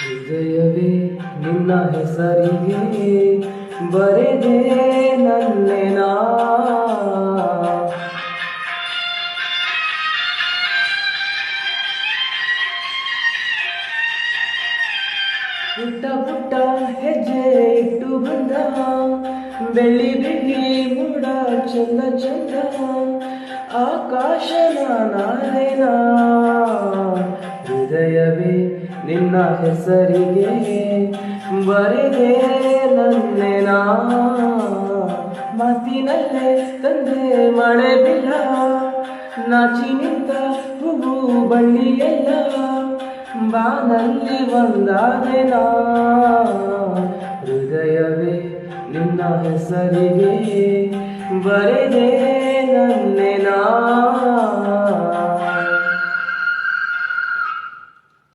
ಹೃದಯವೇ ನಿನ್ನ ಹೆಸರಿಗೆ ಬರೆದೆ ನನ್ನೆನಾ. ಪುಟ್ಟ ಪುಟ್ಟ ಹೆಜ್ಜೆ ಇಟ್ಟು ಬಂದ ಬೆಳ್ಳಿ ಬೆಳ್ಳಿ ಮೂಡ ಚಂದ ಚಂದ ಆಕಾಶ ನಾನೇನಾ. ಹೃದಯವೇ ನಿನ್ನ ಹೆಸರಿಗೆ ಬರೆದೆ ನನ್ನೆನಾ. ಮಾತಿನಲ್ಲೇ ತಂದೆ ಮಳೆ ಬಿಲ್ಲ ನಾಚಿ ನಿಂತ ಹೂವು ಬಳ್ಳಿಯೆಲ್ಲ ಬಾನಲ್ಲಿ ಒಂದಾದೆನಾ. ಹೃದಯವೇ ನಿನ್ನ ಹೆಸರಿಗೆ ಬರೆದೆ ನನ್ನೆನಾ.